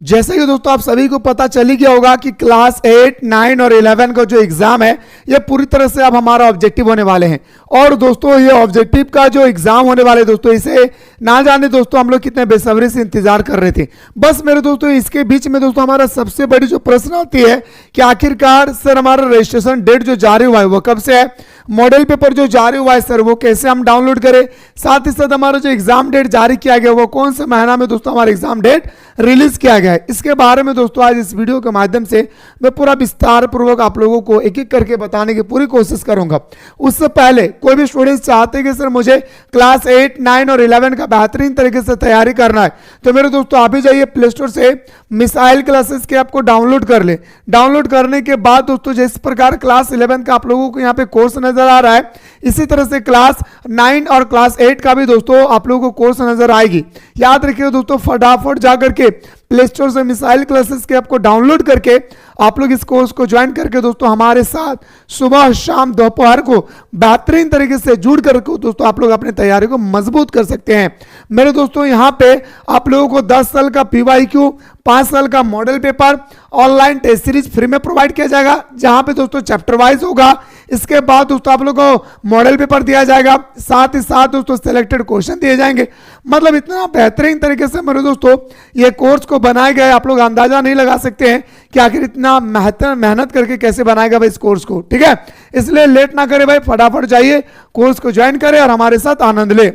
जैसे कि दोस्तों आप सभी को पता चल ही गया होगा कि क्लास 8, 9 और 11 का जो एग्जाम है ये पूरी तरह से अब हमारा ऑब्जेक्टिव होने वाले हैं। और दोस्तों ये ऑब्जेक्टिव का जो एग्जाम होने वाले दोस्तों, इसे ना जाने दोस्तों हम लोग कितने बेसब्री से इंतजार कर रहे थे। बस मेरे दोस्तों इसके बीच में दोस्तों हमारा सबसे बड़ी जो प्रश्न आती है कि आखिरकार सर हमारा रजिस्ट्रेशन डेट जो जारी हुआ है वो कब से है, मॉडल पेपर जो जारी हुआ है सर वो कैसे हम डाउनलोड करें, साथ ही साथ हमारा जो एग्जाम डेट जारी किया गया वो कौन से महीना में दोस्तों हमारा एग्जाम डेट रिलीज किया गया है, इसके बारे में दोस्तों आज इस वीडियो के माध्यम से मैं पूरा विस्तार पूर्वक आप लोगों को एक एक करके बताने की पूरी कोशिश करूंगा। उससे पहले कोई भी स्टूडेंट्स चाहते हैं कि सर मुझे क्लास 8, 9 और 11 का बेहतरीन तरीके से तैयारी करना है, तो मेरे दोस्तों आप भी जाइए प्ले स्टोर से मिसाइल क्लासेस के आपको डाउनलोड कर ले। डाउनलोड करने के बाद दोस्तों जिस प्रकार क्लास 11 का आप लोगों को यहाँ पे कोर्स नजर आ रहा है, इसी तरह से क्लास 9 और क्लास 8 का भी दोस्तों आप लोगों को कोर्स नजर आएगी। याद रखिए दोस्तों फटाफट जाकर के प्ले स्टोर से मिसाइल क्लासेस के आपको डाउनलोड करके आप लोग इस कोर्स को ज्वाइन करके दोस्तों हमारे साथ सुबह शाम दोपहर को बेहतरीन तरीके से जुड़ करके दोस्तों आप लोग अपनी तैयारी को मजबूत कर सकते हैं। मेरे दोस्तों यहाँ पे आप लोगों को 10 साल का PYQ, 5 साल का model paper, online test series free में प्रोवाइड किया जाएगा, जहां पे दोस्तों चैप्टर वाइज होगा। इसके बाद दोस्तों आप लोगों को मॉडल पेपर दिया जाएगा, साथ ही साथ दोस्तों सिलेक्टेड क्वेश्चन दिए जाएंगे। मतलब इतना बेहतरीन तरीके से मेरे दोस्तों ये कोर्स को बनाया गया है, आप लोग अंदाजा नहीं लगा सकते हैं कि आखिर इतना मेहनत करके कैसे बनाएगा भाई इस कोर्स को। ठीक है, इसलिए लेट ना करें भाई, फटाफट जाइए कोर्स को ज्वाइन करें और हमारे साथ आनंद ले।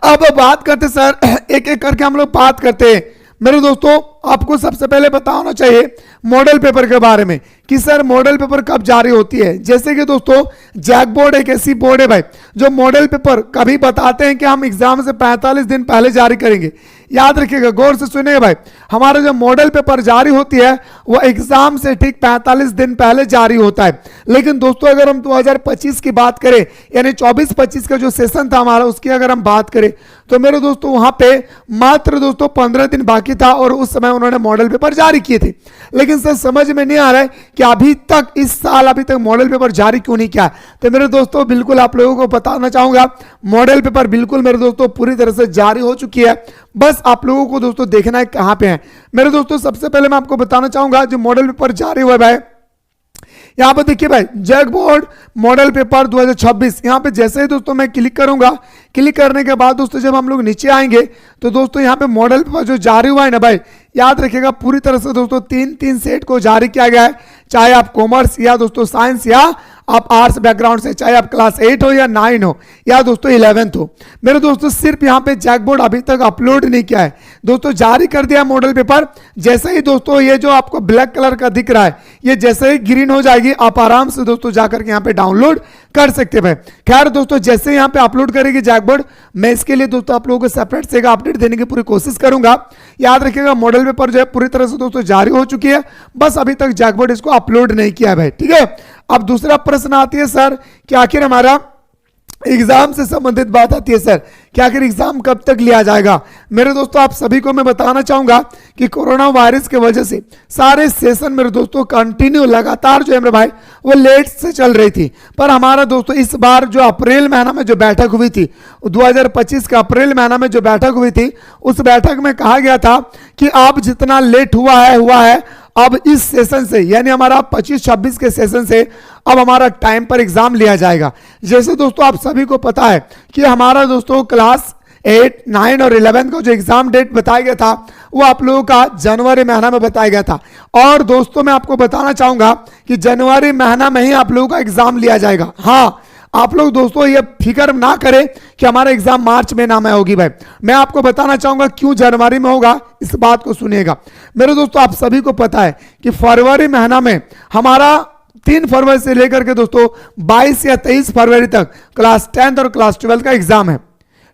अब बात करते सर एक एक करके हम लोग बात करते हैं। मेरे दोस्तों आपको सबसे पहले पता होना चाहिए मॉडल पेपर के बारे में कि सर मॉडल पेपर कब जारी होती है। जैसे कि दोस्तों जैक बोर्ड एक ऐसी बोर्ड है भाई जो मॉडल पेपर कभी बताते हैं कि हम एग्जाम से 45 दिन पहले जारी करेंगे। याद रखिएगा, गौर से सुनिएगा भाई, हमारा जो मॉडल पेपर जारी होती है वो एग्जाम से ठीक 45 दिन पहले जारी होता है। लेकिन दोस्तों अगर हम 2025 की बात करें, यानी 24-25 का जो सेशन था हमारा, उसकी अगर हम बात करें तो मेरे दोस्तों वहां पे मात्र दोस्तों 15 दिन बाकी था और उस समय उन्होंने मॉडल पेपर जारी किए थे। लेकिन सर समझ में नहीं आ रहा है कि अभी तक इस साल अभी तक मॉडल पेपर जारी क्यों नहीं किया। तो मेरे दोस्तों बिल्कुल आप लोगों को बताना चाहूंगा मॉडल पेपर बिल्कुल मेरे दोस्तों पूरी तरह से जारी हो चुकी है। बस आप लोगों को दोस्तों देखना है कहां पे है। मेरे दोस्तों सबसे पहले मैं आपको बताना चाहूंगा जो मॉडल पेपर जारी हुआ है, यहां पर देखिए भाई जैक बोर्ड मॉडल पेपर 2026। यहां पे जैसे ही दोस्तों मैं क्लिक करूंगा, क्लिक करने के बाद दोस्तों जब हम लोग नीचे आएंगे तो दोस्तों यहां पे मॉडल पेपर जो जारी हुआ है ना भाई, याद रखिएगा पूरी तरह से दोस्तों 3 सेट को जारी किया गया है। चाहे आप कॉमर्स या दोस्तों साइंस या आप आर्ट्स बैकग्राउंड से, चाहे आप क्लास 8 हो या 9 हो या दोस्तों 11th हो। मेरे दोस्तों सिर्फ यहाँ पे जैक बोर्ड अभी तक अपलोड नहीं किया है दोस्तों, जारी कर दिया मॉडल पेपर। जैसे ही दोस्तों ये जो आपको ब्लैक कलर का दिख रहा है, ये जैसे ही ग्रीन हो जाएगी आप आराम से दोस्तों जाकर के यहाँ पे डाउनलोड कर सकते हैं। खैर दोस्तों जैसे यहाँ पे अपलोड करेगी जैक बोर्ड, मैं इसके लिए दोस्तों आप लोगों को सेपरेट से अपडेट देने की पूरी कोशिश करूंगा। याद रखिएगा मॉडल पेपर जो है पूरी तरह से दोस्तों जारी हो चुकी है, बस अभी तक जैक बोर्ड इसको अपलोड नहीं किया है भाई। ठीक है, अब दूसरा प्रश्न आती है सर कि आखिर हमारा एग्जाम से संबंधित बात आती है सर कि आखिर एग्जाम कब तक लिया जाएगा। मेरे दोस्तों आप सभी को मैं बताना चाहूंगा कि कोरोना वायरस की वजह से सारे सेशन मेरे दोस्तों कंटिन्यू लगातार जो है मेरे भाई वो लेट से चल रही थी। पर हमारा दोस्तों इस बार जो अप्रैल महीना में जो बैठक हुई थी, 2025 का अप्रैल महीना में जो बैठक हुई थी, उस बैठक में कहा गया था कि अब जितना लेट हुआ है अब इस सेशन से, यानी हमारा 25-26 के सेशन से अब हमारा टाइम पर एग्जाम लिया जाएगा। जैसे दोस्तों आप सभी को पता है कि हमारा दोस्तों क्लास 8, 9 और 11 का जो एग्जाम डेट बताया गया था वो आप लोगों का जनवरी महीना में बताया गया था। और दोस्तों मैं आपको बताना चाहूंगा कि जनवरी महीना में ही आप लोगों का एग्जाम लिया जाएगा। हाँ, आप लोग दोस्तों ये फिक्र ना करें कि हमारा एग्जाम मार्च में ना में होगी भाई, मैं आपको बताना चाहूंगा क्यों जनवरी में होगा, इस बात को सुनिएगा। मेरे दोस्तों आप सभी को पता है कि फरवरी महीना में हमारा 3 फरवरी से लेकर के दोस्तों 22 या 23 फरवरी तक क्लास 10th और क्लास 12 का एग्जाम है।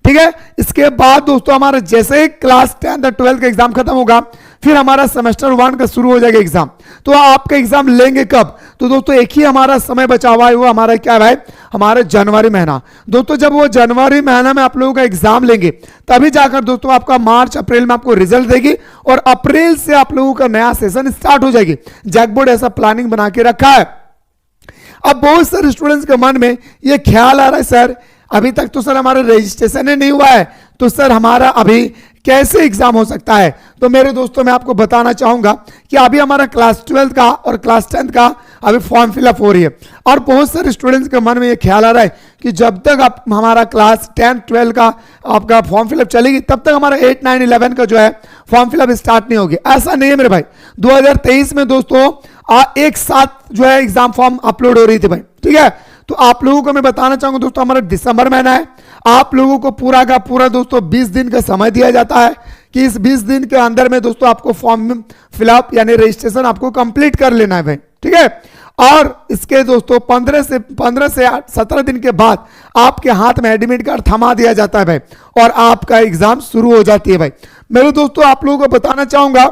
ठीक है, इसके बाद दोस्तों हमारा जैसे ही क्लास 10th और 12 का एग्जाम खत्म होगा फिर हमारा सेमेस्टर 1 का शुरू हो जाएगा एग्जाम। तो आपका एग्जाम लेंगे कब? तो दोस्तों एक ही हमारा समय बचा हुआ है, वो हमारा क्या है, हमारा जनवरी महीना। दोस्तों जब वो जनवरी महीना में आप लोगों का एग्जाम लेंगे तभी जाकर दोस्तों आपका मार्च अप्रैल में आपको रिजल्ट देगी और अप्रैल से आप लोगों का नया सेशन स्टार्ट हो जाएगी। जैक बोर्ड ऐसा प्लानिंग बना के रखा है। अब बहुत सारे स्टूडेंट्स के मन में ये ख्याल आ रहा है सर अभी तक तो सर हमारा रजिस्ट्रेशन ही नहीं हुआ है, तो सर हमारा अभी कैसे एग्जाम हो सकता है। तो मेरे दोस्तों मैं आपको बताना चाहूंगा कि अभी हमारा क्लास 12 का और क्लास 10 का अभी फॉर्म फिलअप हो रही है, और बहुत सारे स्टूडेंट्स के मन में ये ख्याल आ रहा है कि जब तक आप हमारा क्लास 10 12 का आपका फॉर्म फिलअप चलेगी तब तक हमारा 8 9 11 का जो है फॉर्म फिलअप स्टार्ट नहीं होगी। ऐसा नहीं है मेरे भाई, 2023 में दोस्तों एक साथ जो है एग्जाम फॉर्म अपलोड हो रही थी भाई, ठीक है। तो आप लोगों को मैं बताना चाहूंगा दोस्तों, हमारा दिसंबर महीना है, आप लोगों को पूरा का पूरा दोस्तों 20 दिन का समय दिया जाता है कि इस 20 दिन के अंदर में दोस्तों आपको फॉर्म फिलअप यानी रजिस्ट्रेशन आपको कंप्लीट कर लेना है भाई, ठीक है। और इसके दोस्तों 15 से 17 दिन के बाद आपके हाथ में एडमिट कार्ड थमा दिया जाता है भाई, और आपका एग्जाम शुरू हो जाती है भाई। मेरे दोस्तों आप लोगों को बताना चाहूंगा,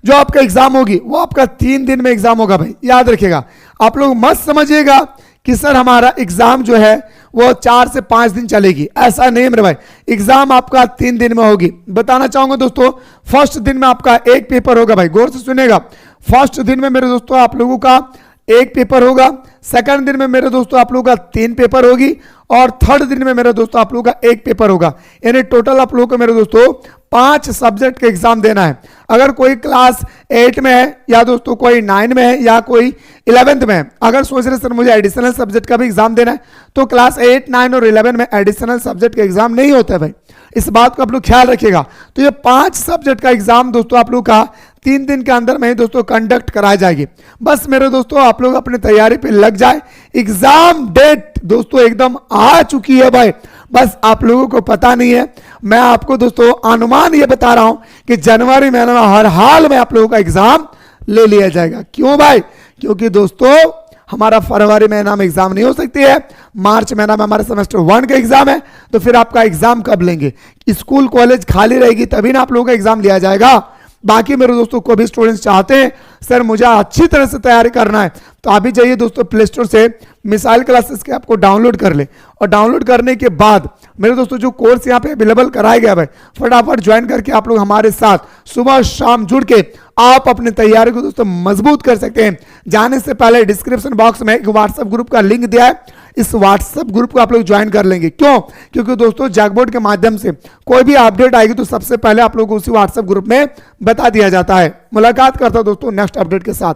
जो आपका एग्जाम होगी वो आपका 3 दिन में एग्जाम होगा भाई, याद रखिएगा। आप लोग मत समझिएगा कि सर हमारा एग्जाम जो है वो 4 से 5 दिन चलेगी, ऐसा नहीं मेरे भाई। एग्जाम आपका 3 दिन में होगी। बताना चाहूंगा दोस्तों, फर्स्ट दिन में आपका एक पेपर होगा भाई, गौर से सुनिएगा। फर्स्ट दिन में मेरे दोस्तों आप लोगों का एक पेपर होगा, सेकंड दिन में मेरे दोस्तों आप लोगों का 3 पेपर होगी, और थर्ड दिन में मेरे दोस्तों आप लोगों का एक पेपर होगा। यानी टोटल आप लोगों को मेरे दोस्तों 5 सब्जेक्ट का एग्जाम देना है। अगर कोई क्लास 8 में है, या दोस्तों कोई 9 में है, या कोई 11th में है, अगर सोच रहे सर मुझे एडिशनल सब्जेक्ट का भी एग्जाम देना है, तो क्लास 8 9 और 11 में एडिशनल सब्जेक्ट का एग्जाम नहीं होता है भाई, इस बात को आप लोग ख्याल रखिएगा। तो ये 5 सब्जेक्ट का एग्जाम दोस्तों आप लोग का 3 दिन के अंदर में ही दोस्तों कंडक्ट कराई जाएगी। बस मेरे दोस्तों आप लोग अपनी तैयारी पे लग जाए। एग्जाम डेट दोस्तों एकदम आ चुकी है भाई, बस आप लोगों को पता नहीं है। मैं आपको दोस्तों अनुमान ये बता रहा हूं कि जनवरी महीने में हर हाल में आप लोगों का एग्जाम ले लिया जाएगा। क्यों भाई? क्योंकि दोस्तों हमारा फरवरी महीना में एग्जाम नहीं हो सकती है, मार्च महीना में हमारा सेमेस्टर 1 का एग्जाम है, तो फिर आपका एग्जाम कब लेंगे? स्कूल कॉलेज खाली रहेगी तभी ना आप लोगों का एग्जाम लिया जाएगा। बाकी मेरे दोस्तों को भी स्टूडेंट्स चाहते हैं सर मुझे अच्छी तरह से तैयारी करना है, तो अभी जाइए दोस्तों प्ले स्टोर से मिसाइल क्लासेस के आपको डाउनलोड कर ले, और डाउनलोड करने के बाद मेरे दोस्तों जो कोर्स यहाँ पे अवेलेबल कराया गया है फटाफट ज्वाइन करके आप लोग हमारे साथ सुबह शाम जुड़ के आप अपनी तैयारी को दोस्तों मजबूत कर सकते हैं। जाने से पहले डिस्क्रिप्शन बॉक्स में एक व्हाट्सएप ग्रुप का लिंक दिया है, इस व्हाट्सएप ग्रुप को आप लोग ज्वाइन कर लेंगे। क्यों? क्योंकि दोस्तों जैकबोर्ड के माध्यम से कोई भी अपडेट आएगी तो सबसे पहले आप लोगों को उसी व्हाट्सएप ग्रुप में बता दिया जाता है। मुलाकात करता हूं दोस्तों नेक्स्ट अपडेट के साथ।